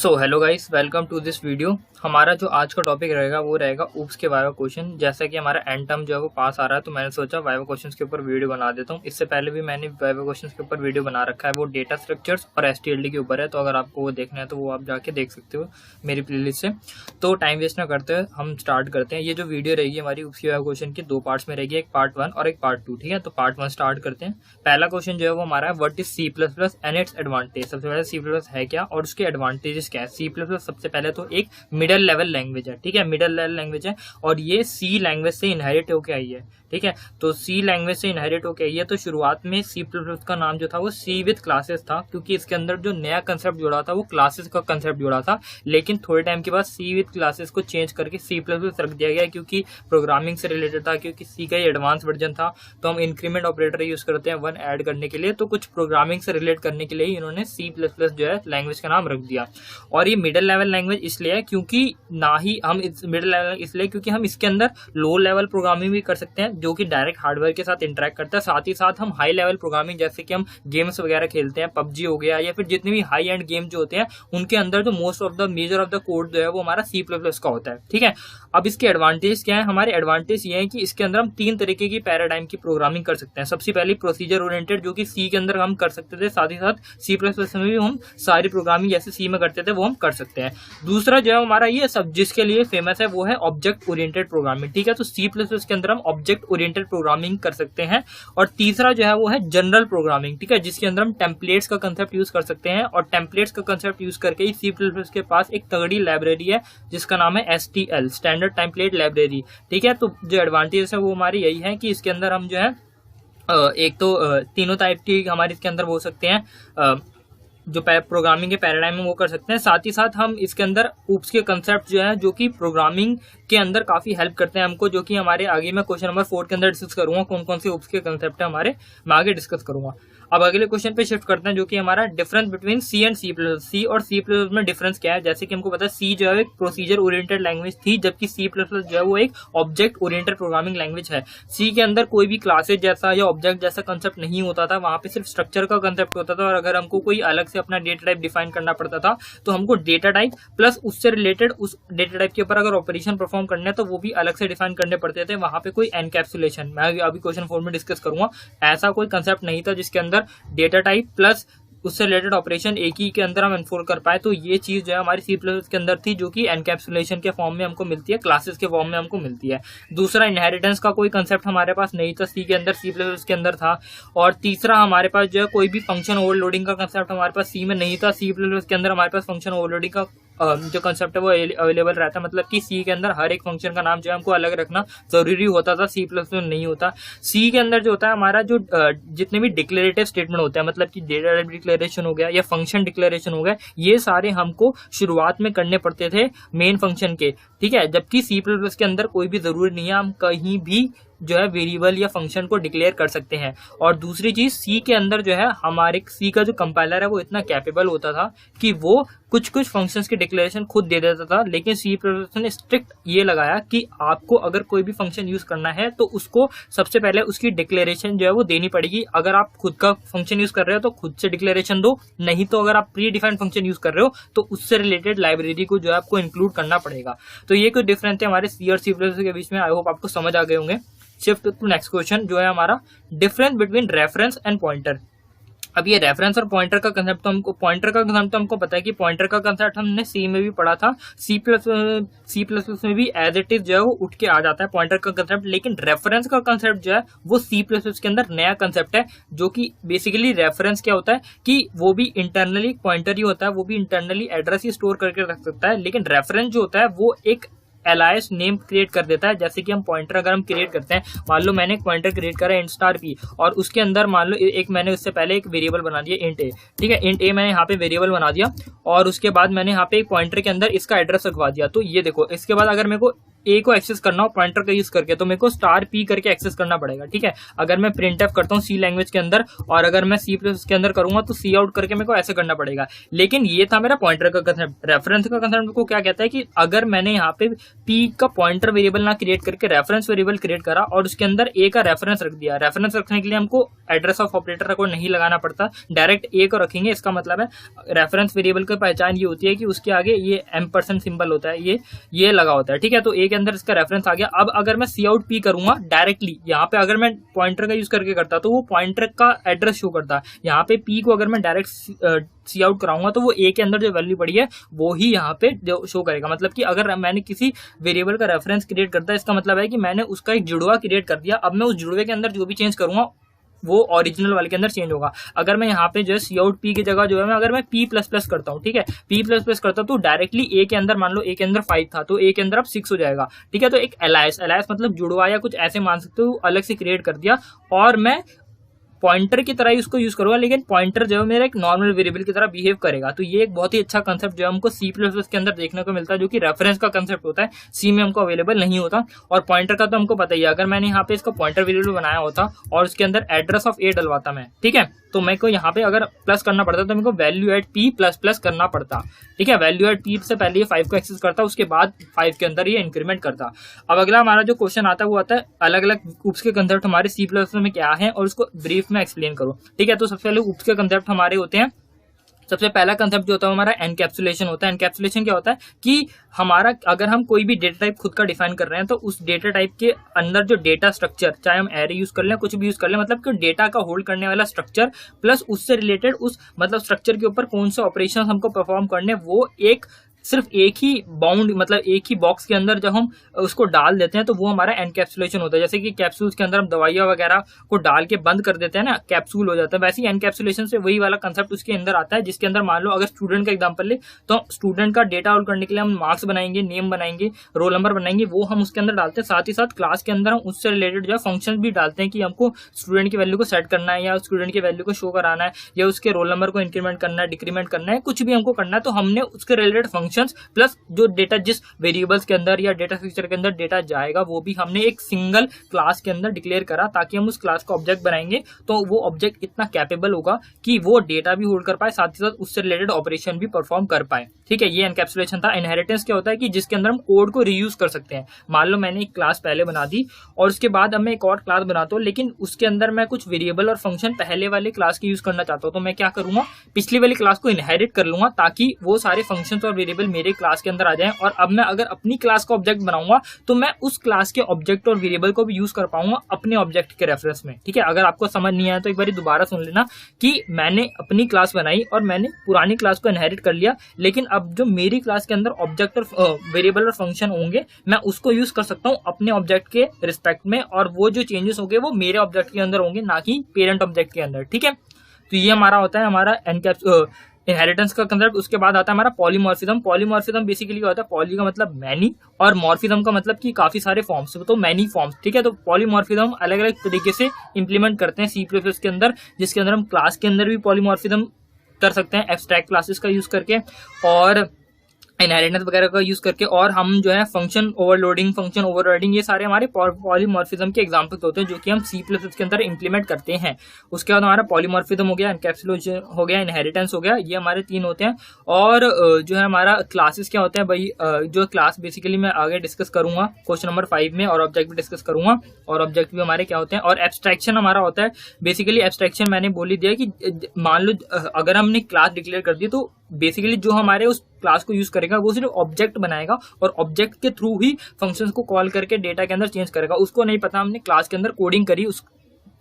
So hello guys, welcome to this video. हमारा जो आज का टॉपिक रहेगा वो रहेगा ऊप्स के वाइवा क्वेश्चन। जैसा कि हमारा एंड टर्म जो है वो पास आ रहा है, तो मैंने सोचा वाइवा क्वेश्चंस के ऊपर वीडियो बना देता हूँ। इससे पहले भी मैंने वाइवा क्वेश्चंस के ऊपर वीडियो बना रखा है, वो डेटा स्ट्रक्चर्स और एसटीएलडी के ऊपर है। तो अगर आपको वो देखना है तो वो आप जाके देख सकते हो मेरी प्लेलिस्ट से। तो टाइम वेस्ट ना करते हुए हम स्टार्ट करते हैं। ये जो वीडियो रहेगी हमारी ऊप्स के वाइवा क्वेश्चन की दो पार्ट्स में रहेगी, एक पार्ट 1 और एक पार्ट 2। ठीक है, तो पार्ट 1 स्टार्ट करते हैं। पहला क्वेश्चन जो है वो हमारा है what is C++ and it's advantage. सबसे पहले C++ है क्या और उसके एडवांटेजेस क्या है। C++ सबसे पहले तो एक मिडिल लेवल लैंग्वेज है। ठीक है, मिडिल लेवल लैंग्वेज है और ये C लैंग्वेज से इनहेरिट होके आई है। ठीक है, तो C लैंग्वेज से इनहेरिट होके आई है। तो शुरुआत में C++ का नाम जो था वो C विद क्लासेस था, क्योंकि इसके अंदर जो नया कंसेप्ट जुड़ा था वो क्लासेस का कंसेप्ट जुड़ा था। लेकिन थोड़े टाइम के बाद C विद क्लासेस को चेंज करके C++ रख दिया गया, क्योंकि प्रोग्रामिंग से रिलेटेड था, क्योंकि C का ही एडवांस वर्जन था। तो हम इंक्रीमेंट ऑपरेटर यूज करते हैं 1 ऐड करने के लिए, तो कुछ प्रोग्रामिंग से रिलेट करने के लिए इन्होंने C++ जो है लैंग्वेज का नाम रख दिया। और ये मिडिल लेवल लैंग्वेज इसलिए है क्योंकि ना ही हम मिडिल लेवल इसलिए क्योंकि हम इसके अंदर लो लेवल प्रोग्रामिंग भी कर सकते हैं, जो कि डायरेक्ट हार्डवेयर के साथ इंटरेक्ट करता है। साथ ही साथ हम हाई लेवल प्रोग्रामिंग, जैसे कि हम गेम्स वगैरह खेलते हैं, पबजी हो गया या फिर जितने भी हाई एंड गेम जो होते हैं उनके अंदर जो most of the measure of the code जो है वो हमारा C++ का होता है। ठीक है, अब इसके एडवांटेज क्या है। हमारे एडवांटेज ये है कि इसके अंदर हम 3 तरीके की पैराडाइम की प्रोग्रामिंग कर सकते हैं। सबसे पहले प्रोसीजर ओरिएंटेड, जो कि C के अंदर हम कर सकते थे, साथ ही साथ C++ में भी हम सारी प्रोग्रामिंग जैसे C में करते थे वो हम कर सकते हैं। दूसरा जो है हमारा ये सब जिसके लिए फेमस है वो है ऑब्जेक्ट ओरिएंटेड प्रोग्रामिंग। ठीक है, तो C++ के अंदर हम ऑब्जेक्ट ओरिएंटेड प्रोग्रामिंग कर सकते हैं। और तीसरा जो है वो है जनरल प्रोग्रामिंग। ठीक है, जिसके अंदर हम टेम्पलेट्स का कंसेप्ट यूज कर सकते हैं, और टेम्पलेट्स का कंसेप्ट यूज करके ही C++ के पास एक तगड़ी लाइब्रेरी है जिसका नाम है STL, स्टैंडर्ड टेम्पलेट लाइब्रेरी। ठीक है, तो जो एडवांटेज है वो हमारी यही है कि इसके अंदर हम जो है एक तो तीनों टाइप की हमारे इसके अंदर हो सकते हैं, जो प्रोग्रामिंग के पैराडाइम में वो कर सकते हैं। साथ ही साथ हम इसके अंदर ऊप्स के कंसेप्ट जो है जो कि प्रोग्रामिंग के अंदर काफी हेल्प करते हैं हमको, जो कि हमारे आगे मैं क्वेश्चन नंबर 4 के अंदर डिस्कस करूंगा कौन कौन से ऊप्स के कंसेप्ट है हमारे, मैं आगे डिस्कस करूंगा। अब अगले क्वेश्चन पे शिफ्ट करते हैं, जो कि हमारा difference between C and C++। C और C++ में डिफरेंस क्या है। जैसे कि हमको पता है C जो है एक प्रोसीजर ओरिएंटेड लैंग्वेज थी, जबकि C++ जो है वो एक ऑब्जेक्ट ओरिएंटेड प्रोग्रामिंग लैंग्वेज है। C के अंदर कोई भी क्लासेज जैसा या ऑब्जेक्ट जैसा कंसेप्ट नहीं होता था, वहां पे सिर्फ स्ट्रक्चर का कंसेप्ट होता था। और अगर हमको कोई अलग से अपना डेटा टाइप डिफाइन करना पड़ता था तो हमको डेटा टाइप प्लस उससे रिलेटेड उस डेटा टाइप के ऊपर अगर ऑपरेशन परफॉर्म करने हैं तो वो भी अलग से डिफाइन करने पड़ते थे। वहां पे कोई एनकैप्सुलेशन, मैं अभी क्वेश्चन 4 में डिस्कस करूंगा, ऐसा कोई कंसेप्ट नहीं था जिसके अंदर डेटा टाइप प्लस उससे रिलेटेड ऑपरेशन एक ही के अंदर हम एनफोर्स कर पाए। तो ये चीज जो है हमारी C++ के अंदर थी, जो कि एनकैप्सुलेशन के फॉर्म में हमको मिलती है, क्लासेस के फॉर्म में हमको मिलती है। दूसरा, इनहेरिटेंस का कोई कंसेप्ट हमारे पास नहीं था, C के अंदर, C++ के अंदर था। और तीसरा, हमारे पास जो है कोई भी फंक्शन ओवरलोडिंग का कंसेप्ट हमारे पास C में नहीं था। C++ के अंदर हमारे पास फंक्शन ओवरलोडिंग का जो कंसेप्ट है वो अवेलेबल रहता है, मतलब कि C के अंदर हर एक फंक्शन का नाम जो है हमको अलग रखना जरूरी होता था, C++ में नहीं होता। C के अंदर जो होता है हमारा जो जितने भी डिक्लेरेटिव स्टेटमेंट होते हैं, मतलब कि डेटा टाइप डिक्लेरेशन हो गया या फंक्शन डिक्लेरेशन हो गया, ये सारे हमको शुरुआत में करने पड़ते थे मेन फंक्शन के। ठीक है, जबकि C++ के अंदर कोई भी जरूरी नहीं है, हम कहीं भी जो है वेरिएबल या फंक्शन को डिक्लेयर कर सकते हैं। और दूसरी चीज, C के अंदर जो है हमारे C का जो कंपाइलर है वो इतना कैपेबल होता था कि वो कुछ कुछ फंक्शंस की डिक्लेरेशन खुद दे देता था। लेकिन C++ ने स्ट्रिक्ट ये लगाया कि आपको अगर कोई भी फंक्शन यूज करना है तो उसको सबसे पहले उसकी डिक्लेरेशन जो है वो देनी पड़ेगी। अगर आप खुद का फंक्शन यूज कर रहे हो तो खुद से डिक्लेरेशन दो, नहीं तो अगर आप प्री डिफाइंड फंक्शन यूज कर रहे हो तो उससे रिलेटेड लाइब्रेरी को जो है आपको इंक्लूड करना पड़ेगा। तो ये कुछ डिफरेंस है हमारे C और C++ के बीच में। आई होप आपको समझ आ गए होंगे। शिफ्ट टू नेक्स्ट क्वेश्चन, जो है हमारा difference between reference and pointer. अब ये रेफरेंस और पॉइंटर का कंसेप्ट तो हमको पता है कि पॉइंटर का कंसेप्ट हमने C में भी पढ़ा था, C++ में भी एज इट इज जो है वो उठ के आ जाता है पॉइंटर का कंसेप्ट। लेकिन रेफरेंस का कंसेप्ट जो है वो C++ के अंदर नया कंसेप्ट है, जो कि बेसिकली रेफरेंस क्या होता है कि वो भी इंटरनली पॉइंटर ही होता है, वो भी इंटरनली एड्रेस ही स्टोर करके रख सकता है। लेकिन रेफरेंस जो होता है वो एक एलायस नेम क्रिएट कर देता है। जैसे कि हम पॉइंटर अगर हम क्रिएट करते हैं, मान लो मैंने एक पॉइंटर क्रिएट करा int*p, और उसके अंदर मान लो एक मैंने उससे पहले एक वेरिएबल बना दिया int a। ठीक है, int a मैंने यहाँ पे वेरिएबल बना दिया और उसके बाद मैंने यहाँ पे एक पॉइंटर के अंदर इसका एड्रेस रखवा दिया। तो ये देखो, इसके बाद अगर मेरे को ए को एक्सेस करना हो पॉइंटर का यूज करके, तो मेरे को स्टार पी करके एक्सेस करना पड़ेगा, ठीक है। अगर मैं प्रिंट एफ करता हूँ सी लैंग्वेज के अंदर, और अगर मैं सी प्लस के अंदर करूंगा तो सी आउट करके मेरे को ऐसे करना पड़ेगा। लेकिन ये था मेरा पॉइंटर का कंसेप्ट। रेफरेंस का कंसेप्ट को क्या कहता है कि अगर मैंने यहाँ पे पी का पॉइंटर वेरिएबल ना क्रिएट करके रेफरेंस वेरिएबल क्रिएट करा और उसके अंदर ए का रेफरेंस रख दिया, रेफरेंस रखने के लिए हमको एड्रेस ऑफ ऑपरेटर को नहीं लगाना पड़ता, डायरेक्ट ए को रखेंगे। इसका मतलब है रेफरेंस वेरिएबल की पहचान ये होती है कि उसके आगे ये एम्परसेंड सिंबल होता है, ये लगा होता है, ठीक है। तो ए के अंदर इसका रेफरेंस आ गया। अब अगर मैं सी आउट पी करूंगा डायरेक्टली, यहाँ पे अगर मैं पॉइंटर का यूज करके करता तो वो पॉइंटर का एड्रेस शो करता। यहाँ पे पी को अगर मैं डायरेक्ट सी आउट कराऊंगा तो वो ए के अंदर जो वैल्यू पड़ी है वो ही यहाँ पे शो करेगा। मतलब कि अगर मैंने किसी वेरिएबल का रेफरेंस क्रिएट करता है, इसका मतलब है कि मैंने उसका एक जुड़वा क्रिएट कर दिया। अब मैं उस जुड़वे के अंदर जो भी चेंज करूंगा वो ओरिजिनल वाले के अंदर चेंज होगा। अगर मैं यहाँ पे जो है सी आउट पी की जगह जो है अगर मैं पी प्लस प्लस करता हूँ, ठीक है, पी प्लस प्लस करता हूँ तो डायरेक्टली ए के अंदर, मान लो ए के अंदर 5 था तो ए के अंदर अब 6 हो जाएगा, ठीक है। तो एक एलायस मतलब जुड़वा या कुछ ऐसे मान सकते हो, अलग से क्रिएट कर दिया और मैं पॉइंटर की तरह ही उसको यूज करूंगा, लेकिन पॉइंटर जो है मेरा एक नॉर्मल वेरिएबल की तरह बिहेव करेगा। तो ये एक बहुत ही अच्छा कंसेप्ट जो है हमको सी प्लस प्लस के अंदर देखने को मिलता है, जो कि रेफरेंस का कंसेप्ट होता है, सी में हमको अवेलेबल नहीं होता। और पॉइंटर का तो हमको पता ही है, अगर मैंने यहाँ पे इसका पॉइंटर वेरिएबल बनाया होता और उसके अंदर एड्रेस ऑफ ए डलवाता मैं, ठीक है, तो मेरे को यहाँ पे अगर प्लस करना पड़ता तो मेरे को value at P plus plus करना पड़ता, ठीक है। वैल्यू एट पी से पहले ये 5 को एक्सेस करता, उसके बाद 5 के अंदर ये इंक्रीमेंट करता। अब अगला हमारा जो क्वेश्चन आता है वो आता है अलग अलग उप्स के कंसेप्ट हमारे सी प्लस में क्या है और उसको ब्रीफ में एक्सप्लेन करो, ठीक है। तो सबसे पहले उप्स के कंसेप्ट हमारे होते हैं। सबसे पहला कंसेप्ट जो होता है हमारा एनकैप्सुलेशन होता है। एनकैप्सुलेशन क्या होता है कि हमारा अगर हम कोई भी डेटा टाइप खुद का डिफाइन कर रहे हैं तो उस डेटा टाइप के अंदर जो डेटा स्ट्रक्चर, चाहे हम एरे यूज कर लें, कुछ भी यूज कर लें, मतलब कि डेटा का होल्ड करने वाला स्ट्रक्चर प्लस उससे रिलेटेड उस मतलब स्ट्रक्चर के ऊपर कौन से ऑपरेशन हमको परफॉर्म करने, वो एक सिर्फ एक ही बाउंड मतलब एक ही बॉक्स के अंदर जब हम उसको डाल देते हैं तो वो हमारा एनकैप्सुलेशन होता है। जैसे कि कैप्सूल्स के अंदर हम दवाइयां वगैरह को डाल के बंद कर देते हैं ना, कैप्सूल हो जाता है, वैसे ही एनकैप्सुलेशन से वही वाला कंसेप्ट उसके अंदर आता है, जिसके अंदर मान लो अगर स्टूडेंट का एग्जांपल ले तो स्टूडेंट का डेटा होल्ड करने के लिए हम मार्क्स बनाएंगे, नेम बनाएंगे, रोल नंबर बनाएंगे, वो हम उसके अंदर डालते हैं। साथ ही साथ क्लास के अंदर हम उससे रिलेटेड जो है फंक्शन भी डालते हैं कि हमको स्टूडेंट की वैल्यू को सेट करना है या स्टूडेंट की वैल्यू को शो कराना है या उसके रोल नंबर को इंक्रीमेंट करना है, डिक्रीमेंट करना है, कुछ भी हमको करना है तो हमने उसके रिलेटेड फंक्शंस प्लस जो डेटा जिस वेरिएबल्स के अंदर या डेटा स्ट्रक्चर के अंदर डेटा जाएगा वो भी हमने एक सिंगल क्लास के अंदर डिक्लेयर करा, ताकि हम उस क्लास का ऑब्जेक्ट बनाएंगे तो वो ऑब्जेक्ट इतना कैपेबल होगा कि वो डेटा भी होल्ड कर पाए, साथ ही साथ उससे रिलेटेड ऑपरेशन भी परफॉर्म कर पाए, ठीक है। ये एनकैप्सुलेशन था। इनहेरिटेंस क्या होता है कि जिसके अंदर हम कोड को रीयूज कर सकते हैं। मान लो मैंने एक क्लास पहले बना दी और उसके बाद अब मैं एक और क्लास बनाता हूँ, लेकिन उसके अंदर मैं कुछ वेरिएबल और फंक्शन पहले वाले क्लास के यूज करना चाहता हूँ, तो मैं क्या करूंगा, पिछली वाली क्लास को इनहेरिट कर लूंगा ताकि वो सारे फंक्शंस और वेरिएबल मेरे क्लास के अंदर आ जाएं। और अब मैं अगर अपनी क्लास का ऑब्जेक्ट बनाऊंगा तो मैं उस क्लास के ऑब्जेक्ट और वेरिएबल को भी यूज कर पाऊंगा अपने ऑब्जेक्ट के रेफरेंस में, ठीक है। अगर आपको समझ नहीं आया तो एक बार दोबारा सुन लेना कि मैंने अपनी क्लास बनाई और मैंने पुरानी क्लास को इनहेरिट कर लिया, लेकिन अब जो मेरी क्लास के अंदर ऑब्जेक्ट और वेरिएबल और फंक्शन होंगे मैं उसको यूज कर सकता हूँ अपने ऑब्जेक्ट के रिस्पेक्ट में, और वो जो चेंजेस होंगे वो मेरे ऑब्जेक्ट के अंदर होंगे, ना कि पेरेंट ऑब्जेक्ट के अंदर, ठीक है। तो ये हमारा होता है हमारा इनहेरिटेंस का कंसेप्ट। उसके बाद आता है हमारा पॉलीमॉर्फिज्म। पॉलीमॉर्फिज्म बेसिकली क्या होता है, पॉली का मतलब मैनी और मॉर्फिज्म का मतलब कि काफी सारे फॉर्म्स, तो मैनी फॉर्म्स, ठीक है। तो पॉलीमॉर्फिज्म अलग अलग तरीके से इंप्लीमेंट करते हैं सी प्लस प्लस के अंदर, जिसके अंदर हम क्लास के अंदर भी पॉलीमॉर्फिज्म कर सकते हैं एब्स्ट्रैक्ट क्लासेस का यूज करके और इनहेरिटेंस वगैरह का यूज करके, और हम जो है फंक्शन ओवरलोडिंग, फंक्शन ओवरराइडिंग, ये सारे हमारे पॉलीमॉर्फिज्म के एग्जांपल्स होते हैं जो कि हम सी प्लस प्लस के अंदर इंप्लीमेंट करते हैं। उसके बाद हमारा पॉलीमॉर्फिज्म हो गया, एनकैप्सुलेशन हो गया, इनहेरिटेंस हो गया, ये हमारे 3 होते हैं। और जो है हमारा क्लासेस क्या होते हैं भाई, जो क्लास बेसिकली मैं आगे डिस्कस करूंगा क्वेश्चन नंबर 5 में, और ऑब्जेक्ट भी डिस्कस करूंगा, और ऑब्जेक्ट भी हमारे क्या होते हैं। और एब्स्ट्रैक्शन हमारा होता है, बेसिकली एब्स्ट्रैक्शन मैंने बोल ही दिया कि मान लो अगर हमने क्लास डिक्लेयर कर दी तो बेसिकली जो हमारे उस क्लास को यूज करेगा वो सिर्फ ऑब्जेक्ट बनाएगा और ऑब्जेक्ट के थ्रू ही फंक्शंस को कॉल करके डेटा के अंदर चेंज करेगा। उसको नहीं पता हमने क्लास के अंदर कोडिंग करी, उस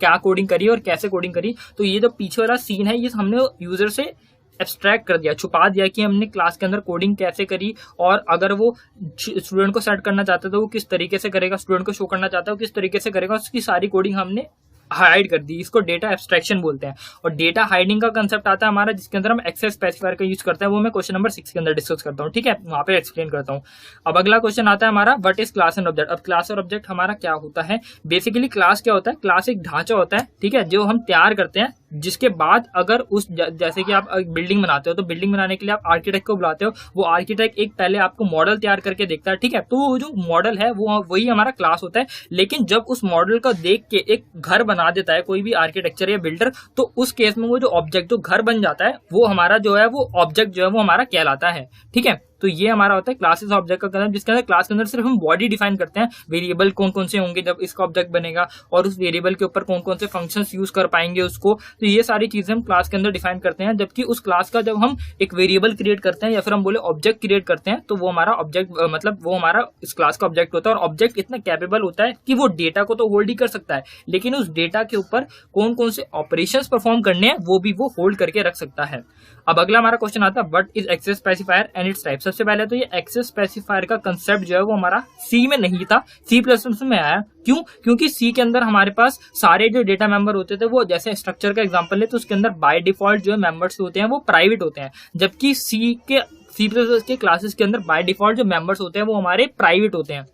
क्या कोडिंग करी और कैसे कोडिंग करी। तो ये जो पीछे वाला सीन है ये हमने यूजर से एब्स्ट्रैक्ट कर दिया, छुपा दिया कि हमने क्लास के अंदर कोडिंग कैसे करी, और अगर वो स्टूडेंट को सेट करना चाहता है तो वो किस तरीके से करेगा, स्टूडेंट को शो करना चाहता है वो किस तरीके से करेगा, उसकी सारी कोडिंग हमने हाइड कर दी। इसको डेटा एब्स्ट्रैक्शन बोलते हैं। और डेटा हाइडिंग का कंसेप्ट आता है हमारा, जिसके अंदर हम एक्सेस स्पेसिफायर का यूज करते हैं, वो मैं क्वेश्चन नंबर 6 के अंदर डिस्कस करता हूँ, ठीक है, वहां पे एक्सप्लेन करता हूँ। अब अगला क्वेश्चन आता है हमारा what is class and object. अब क्लास और ऑब्जेक्ट हमारा क्या होता है, बेसिकली क्लास क्या होता है, क्लास एक ढांचा होता है, ठीक है, जो हम तैयार करते हैं जिसके बाद अगर उस जैसे कि आप बिल्डिंग बनाते हो तो बिल्डिंग बनाने के लिए आप आर्किटेक्ट को बुलाते हो, वो आर्किटेक्ट एक पहले आपको मॉडल तैयार करके देखता है, ठीक है। तो वो जो मॉडल है वो वही हमारा क्लास होता है। लेकिन जब उस मॉडल को देख के एक घर बना देता है कोई भी आर्किटेक्चर या बिल्डर, तो उस केस में वो जो ऑब्जेक्ट जो घर बन जाता है वो हमारा जो है वो ऑब्जेक्ट जो है वो हमारा कहलाता है, ठीक है। तो ये हमारा होता है क्लासेस ऑब्जेक्ट का कंसेप्ट, जिसके अंदर क्लास के अंदर सिर्फ हम बॉडी डिफाइन करते हैं, वेरिएबल कौन कौन से होंगे जब इसका ऑब्जेक्ट बनेगा, और उस वेरिएबल के ऊपर कौन कौन से फंक्शंस यूज कर पाएंगे उसको। तो ये सारी चीजें हम क्लास के अंदर डिफाइन करते हैं। जबकि उस क्लास का जब हम एक वेरिएबल क्रिएट करते हैं या फिर हम बोले ऑब्जेक्ट क्रिएट करते हैं, तो वो हमारा ऑब्जेक्ट मतलब वो हमारा इस क्लास का ऑब्जेक्ट होता है। और ऑब्जेक्ट इतना कैपेबल होता है कि वो डेटा को तो होल्ड ही कर सकता है, लेकिन उस डेटा के ऊपर कौन कौन से ऑपरेशंस परफॉर्म करने हैं वो भी वो होल्ड करके रख सकता है। अब अगला हमारा क्वेश्चन आता है, what is access specifier and its type. सबसे पहले तो ये एक्सेस स्पेसिफायर का कंसेप्ट जो है वो हमारा सी में नहीं था, C++ में आया। क्यों? क्योंकि सी के अंदर हमारे पास सारे जो डेटा मेंबर होते थे वो, जैसे स्ट्रक्चर का एग्जांपल ले तो उसके अंदर बाय डिफॉल्ट जो मेंबर्स होते हैं वो प्राइवेट होते हैं, जबकि C++ के क्लासेस के अंदर बाय डिफॉल्ट जो मेंबर्स होते हैं वो हमारे प्राइवेट होते हैं।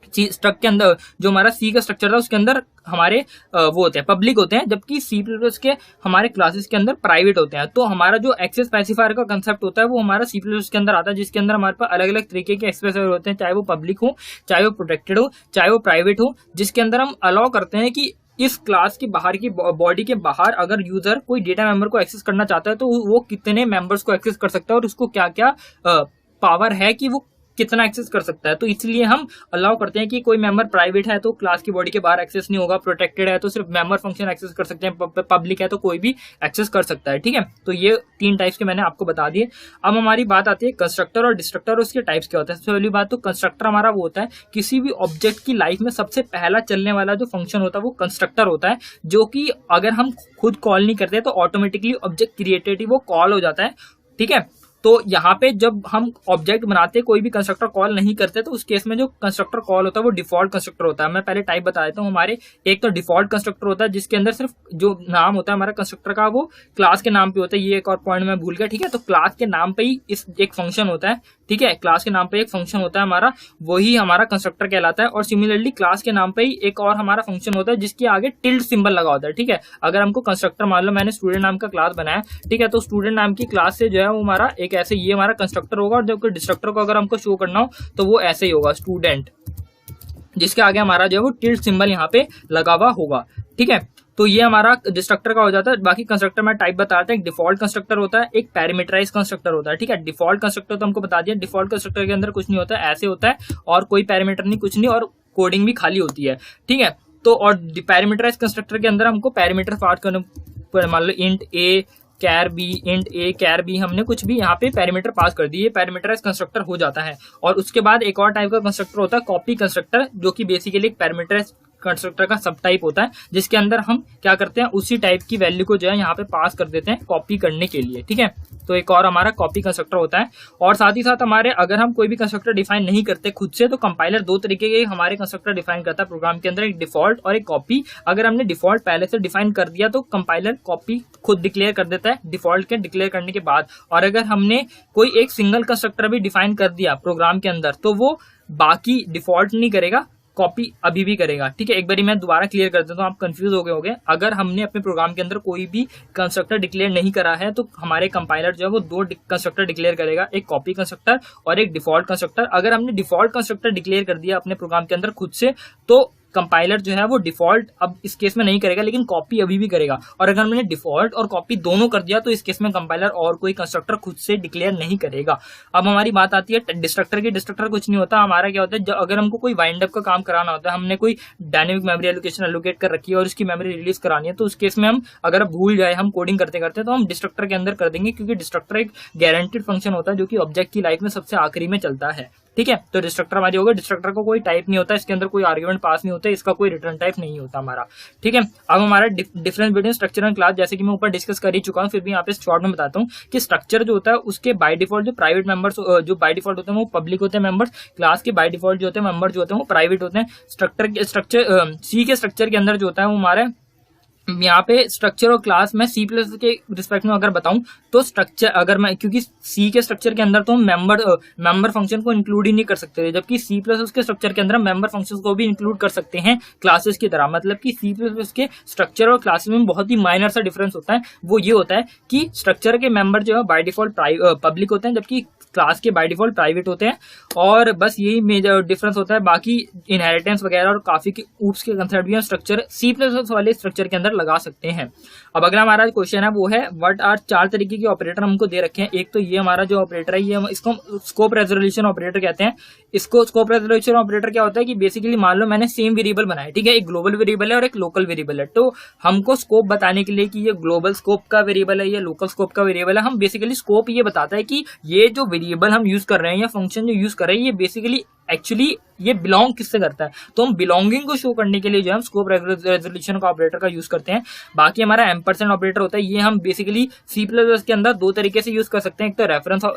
स्ट्रक्चर के अंदर जो हमारा सी का स्ट्रक्चर था उसके अंदर हमारे वो होते हैं पब्लिक होते हैं, जबकि C++ के हमारे क्लासेस के अंदर प्राइवेट होते हैं। तो हमारा जो एक्सेस स्पेसिफायर का कंसेप्ट होता है वो हमारा C++ के अंदर आता है, जिसके अंदर हमारे पास अलग अलग तरीके के एक्सेस स्पेसिफायर होते हैं, चाहे वो पब्लिक हो, चाहे वो प्रोटेक्टेड हो, चाहे वो प्राइवेट हो, जिसके अंदर हम अलाउ करते हैं कि इस क्लास की बाहर की बॉडी के बाहर अगर यूजर कोई डेटा मेंबर को एक्सेस करना चाहता है तो वो कितने मेंबर्स को एक्सेस कर सकता है और उसको क्या क्या पावर है कि वो कितना एक्सेस कर सकता है। तो इसलिए हम अलाउ करते हैं कि कोई मेंबर प्राइवेट है तो क्लास की बॉडी के बाहर एक्सेस नहीं होगा, प्रोटेक्टेड है तो सिर्फ मेंबर फंक्शन एक्सेस कर सकते हैं, पब्लिक है तो कोई भी एक्सेस कर सकता है, ठीक है। तो ये 3 टाइप्स के मैंने आपको बता दिए। अब हमारी बात आती है कंस्ट्रक्टर और डिस्ट्रक्टर और उसके टाइप्स क्या होता है। सबसे पहली बात तो कंस्ट्रक्टर हमारा वो होता है किसी भी ऑब्जेक्ट की लाइफ में सबसे पहला चलने वाला जो फंक्शन होता है वो कंस्ट्रक्टर होता है, जो कि अगर हम खुद कॉल नहीं करते तो ऑटोमेटिकली ऑब्जेक्ट क्रिएटेड वो कॉल हो जाता है, ठीक है। तो यहाँ पे जब हम ऑब्जेक्ट बनाते कोई भी कंस्ट्रक्टर कॉल नहीं करते तो उस केस में जो कंस्ट्रक्टर कॉल होता है वो डिफॉल्ट कंस्ट्रक्टर होता है। मैं पहले टाइप बता देता हूँ हमारे। एक तो डिफॉल्ट कंस्ट्रक्टर होता है जिसके अंदर सिर्फ जो नाम होता है हमारा कंस्ट्रक्टर का वो क्लास के नाम पे होता है। ये एक और पॉइंट मैं भूल गया, ठीक है। तो क्लास के नाम पे ही इस एक फंक्शन होता है, ठीक है। क्लास के नाम पे एक फंक्शन होता है हमारा, वही हमारा कंस्ट्रक्टर कहलाता है। और सिमिलरली क्लास के नाम पे ही एक और हमारा फंक्शन होता है जिसके आगे टिल्ड सिंबल लगा होता है, ठीक है। अगर हमको कंस्ट्रक्टर मान लो मैंने स्टूडेंट नाम का क्लास बनाया, ठीक है, तो स्टूडेंट नाम की क्लास से जो है वो हमारा एक ऐसे ये हमारा कंस्ट्रक्टर होगा और जब डिस्ट्रक्टर को अगर हमको शो करना हो तो वो ऐसे ही होगा स्टूडेंट, जिसके आगे हमारा जो है वो टिल्ड सिंबल यहाँ पे लगा हुआ होगा, ठीक है। तो ये हमारा डिस्ट्रक्टर का हो जाता है। बाकी कंस्ट्रक्टर में टाइप बताते हैं, एक डिफॉल्ट कंस्ट्रक्टर होता है, एक पैरामीटराइज कंस्ट्रक्टर होता है, ठीक है। डिफॉल्ट कंस्ट्रक्टर तो हमको बता दिया, डिफॉल्ट कंस्ट्रक्टर के अंदर कुछ नहीं होता है, ऐसे होता है और कोई पैरामीटर नहीं, कुछ नहीं, और कोडिंग भी खाली होती है, ठीक है। तो और पैरामीटराइज कंस्ट्रक्टर के अंदर हमको पैरामीटर पास करने, मान लो इंट ए कैर बी, इंट ए कैर बी, हमने कुछ भी यहाँ पे पैरामीटर पास कर दिए, पैरामीटराइज कंस्ट्रक्टर हो जाता है। और उसके बाद एक और टाइप का कंस्ट्रक्टर होता है कॉपी कंस्ट्रक्टर, जो कि बेसिकली एक पैरामीटराइज कंस्ट्रक्टर का सब टाइप होता है, जिसके अंदर हम क्या करते हैं उसी टाइप की वैल्यू को जो है यहाँ पे पास कर देते हैं कॉपी करने के लिए, ठीक है। तो एक और हमारा कॉपी कंस्ट्रक्टर होता है। और साथ ही साथ हमारे अगर हम कोई भी कंस्ट्रक्टर डिफाइन नहीं करते खुद से तो कंपाइलर 2 तरीके के हमारे कंस्ट्रक्टर डिफाइन करता है प्रोग्राम के अंदर, एक डिफॉल्ट और एक कॉपी। अगर हमने डिफॉल्ट पहले से डिफाइन कर दिया तो कंपाइलर कॉपी खुद डिक्लेयर कर देता है डिफॉल्ट के डिक्लेयर करने के बाद। और अगर हमने कोई एक सिंगल कंस्ट्रक्टर भी डिफाइन कर दिया प्रोग्राम के अंदर तो वो बाकी डिफॉल्ट नहीं करेगा, कॉपी अभी भी करेगा, ठीक है। एक बारी मैं दोबारा क्लियर कर देता हूँ, आप कंफ्यूज हो गए होंगे। अगर हमने अपने प्रोग्राम के अंदर कोई भी कंस्ट्रक्टर डिक्लेयर नहीं करा है तो हमारे कंपाइलर जो है वो 2 कंस्ट्रक्टर डिक्लेयर करेगा, एक कॉपी कंस्ट्रक्टर और एक डिफॉल्ट कंस्ट्रक्टर। अगर हमने डिफॉल्ट कंस्ट्रक्टर डिक्लेयर कर दिया अपने प्रोग्राम के अंदर खुद से तो कंपाइलर जो है वो डिफॉल्ट अब इस केस में नहीं करेगा, लेकिन कॉपी अभी भी करेगा। और अगर हमने डिफॉल्ट और कॉपी दोनों कर दिया तो इस केस में कंपाइलर और कोई कंस्ट्रक्टर खुद से डिक्लेयर नहीं करेगा। अब हमारी बात आती है डिस्ट्रक्टर की। डिस्ट्रक्टर कुछ नहीं होता, हमारा क्या होता है अगर हमको कोई वाइंड अप का काम कराना होता है, हमने कोई डायनेमिक मेमोरी एलोकेशन एलोकेट कर रखी है और उसकी मेमोरी रिलीज करानी है, तो उस केस में हम अगर भूल जाए हम कोडिंग करते करते तो हम डिस्ट्रक्टर के अंदर कर देंगे, क्योंकि डिस्ट्रक्टर एक गारंटीड फंक्शन होता है जो कि ऑब्जेक्ट की लाइफ में सबसे आखिरी में चलता है, ठीक है। तो डिस्ट्रक्टर हमारी होगा, डिस्ट्रक्टर को कोई टाइप नहीं होता, इसके अंदर कोई आर्गुमेंट पास नहीं होता, इसका कोई रिटर्न टाइप नहीं होता हमारा, ठीक है। अब हमारा difference between structure and class, जैसे कि मैं ऊपर डिस्कस कर ही चुका हूं, फिर भी यहाँ पे शॉर्ट में बताता हूँ कि स्ट्रक्चर जो होता है उसके बाय डिफॉल्ट जो प्राइवेट मेंबर्स जो बाय डिफॉल्ट होते हैं वो पब्लिक होते हैं मेंबर्स, क्लास के बाय डिफॉल्ट जो होते हैं मेंबर जो होते हैं वो प्राइवेट होते हैं। स्ट्रक्चर सी के स्ट्रक्चर के अंदर जो होता है वो हमारे यहाँ पे स्ट्रक्चर और क्लास में सी प्लस के रिस्पेक्ट में अगर बताऊं तो स्ट्रक्चर, अगर मैं, क्योंकि सी के स्ट्रक्चर के अंदर तो हम मेंबर फंक्शन को इंक्लूड ही नहीं कर सकते थे, जबकि सी प्लस के स्ट्रक्चर के अंदर हम मेंबर फंक्शन को भी इंक्लूड कर सकते हैं क्लासेस की तरह। मतलब कि सी प्लस के स्ट्रक्चर और क्लासेस में बहुत ही माइनर सा डिफरेंस होता है। वो ये होता है कि स्ट्रक्चर के मेंबर जो है बाय डिफॉल्ट पब्लिक होते हैं, जबकि क्लास के बाय डिफॉल्ट प्राइवेट होते हैं। और बस यही मेजर डिफरेंस होता है। बाकी इनहेरिटेंस वगैरह और काफी के ऊप्स के कंसेप्ट भी हम स्ट्रक्चर सी प्लस वाले स्ट्रक्चर के अंदर लगा सकते हैं। अब अगला हमारा क्वेश्चन है वो है व्हाट आर 4 तरीके के ऑपरेटर हमको दे रखे हैं। एक तो ये हमारा जो ऑपरेटर है, ये इसको स्कोप रेजोल्यूशन ऑपरेटर कहते हैं। इसको स्कोप रेजोल्यूशन ऑपरेटर क्या होता है कि बेसिकली मान लो मैंने सेम वेरिएबल बनाया, ठीक है, एक ग्लोबल वेरिएबल है और एक लोकल वेरिएबल है। तो हमको स्कोप बताने के लिए कि ये ग्लोबल स्कोप का वेरिएबल है, ये लोकल स्कोप का वेरिएबल है, हम बेसिकली स्कोप ये बताता है कि ये जो वेरिएबल हम यूज कर रहे हैं या फंक्शन जो यूज कर रहे हैं, ये बेसिकली एक्चुअली ये बिलोंग किससे करता है। तो हम बिलोंगिंग को शो करने के लिए जो है हम स्कोप रेजोल्यूशन का ऑपरेटर का यूज करते हैं। बाकी हमारा एम्परसेंड ऑपरेटर होता है, ये हम बेसिकली सी प्लस के अंदर 2 तरीके से यूज कर सकते हैं। एक तो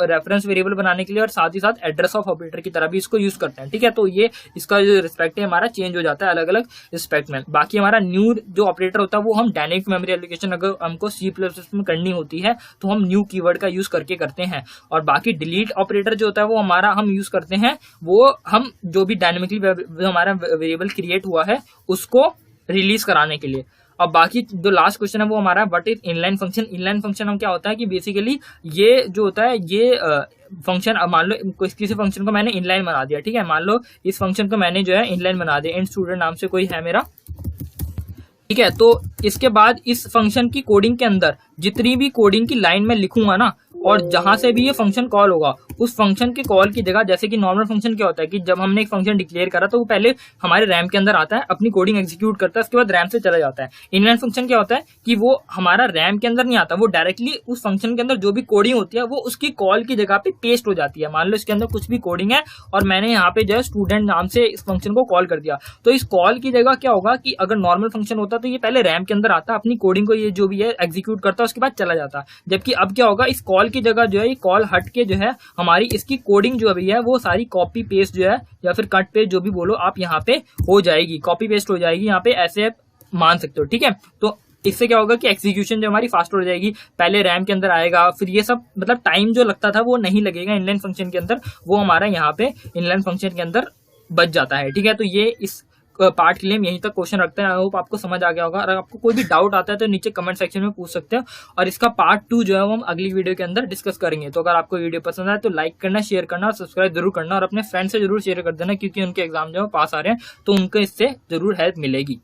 रेफरेंस वेरिएबल बनाने के लिए और साथ ही साथ एड्रेस ऑफ ऑपरेटर की तरह भी इसको यूज करते हैं, ठीक है। तो ये इसका जो रिस्पेक्ट है हमारा चेंज हो जाता है अलग अलग रिस्पेक्ट में। बाकी हमारा न्यू जो ऑपरेटर होता है वो हम डायनेमिक मेमोरी एलोकेशन अगर हमको सी प्लस में करनी होती है तो हम न्यू कीवर्ड का यूज करके करते हैं। और बाकी डिलीट ऑपरेटर जो होता है वो हमारा हम यूज करते हैं, वो हम जो भी डायनेमिकली हमारा वेरिएबल क्रिएट हुआ है उसको रिलीज कराने के लिए। अब बाकी जो लास्ट क्वेश्चन है वो हमारा what is inline function. Inline function हम क्या होता है कि बेसिकली ये जो होता है ये फंक्शन, मान लो किसी फंक्शन को मैंने इनलाइन बना दिया, ठीक है, मान लो इस फंक्शन को मैंने जो है इनलाइन बना दिया, इंट स्टूडेंट नाम से कोई है मेरा, ठीक है। तो इसके बाद इस फंक्शन की कोडिंग के अंदर जितनी भी कोडिंग की लाइन में लिखूंगा ना, और जहां से भी ये फंक्शन कॉल होगा उस फंक्शन के कॉल की जगह, जैसे कि नॉर्मल फंक्शन क्या होता है कि जब हमने एक फंक्शन डिक्लेयर करा तो वो पहले हमारे रैम के अंदर आता है, अपनी कोडिंग एग्जीक्यूट करता है, उसके बाद रैम से चला जाता है। इनलाइन फंक्शन क्या होता है कि वो हमारा रैम के अंदर नहीं आता, वो डायरेक्टली उस फंक्शन के अंदर जो भी कोडिंग होती है वो उसकी कॉल की जगह पे पेस्ट हो जाती है। मान लो इसके अंदर कुछ भी कोडिंग है और मैंने यहाँ पे जो है स्टूडेंट नाम से इस फंक्शन को कॉल कर दिया, तो इस कॉल की जगह क्या होगा कि अगर नॉर्मल फंक्शन होता तो ये पहले रैम के अंदर आता, अपनी कोडिंग को ये जो भी है एग्जीक्यूट करता, उसके बाद चला जाता। जबकि अब क्या होगा, इस कॉल की जगह जो है कॉल हट के जो है हमारी इसकी कोडिंग जो अभी है वो सारी कॉपी पेस्ट जो है या फिर कट पेस्ट जो भी बोलो आप यहाँ पे हो जाएगी, कॉपी पेस्ट हो जाएगी, यहाँ पे ऐसे मान सकते हो, ठीक है। तो इससे क्या होगा कि एग्जीक्यूशन जो हमारी फास्ट हो जाएगी, पहले रैम के अंदर आएगा, फिर ये सब मतलब टाइम जो लगता था वो नहीं लगेगा इनलाइन फंक्शन के अंदर, वो हमारा यहाँ पे इनलाइन फंक्शन के अंदर बच जाता है, ठीक है। तो ये इस पार्ट के लिए हम यहीं तक क्वेश्चन रखते हैं। आई होप आपको समझ आ गया होगा। अगर आपको कोई भी डाउट आता है तो नीचे कमेंट सेक्शन में पूछ सकते हो, और इसका पार्ट 2 जो है वो हम अगली वीडियो के अंदर डिस्कस करेंगे। तो अगर आपको वीडियो पसंद आए तो लाइक करना, शेयर करना और सब्सक्राइब जरूर करना, और अपने फ्रेंड से जरूर शेयर कर देना, क्योंकि उनके एग्जाम जो है पास आ रहे हैं तो उनको इससे जरूर हेल्प मिलेगी।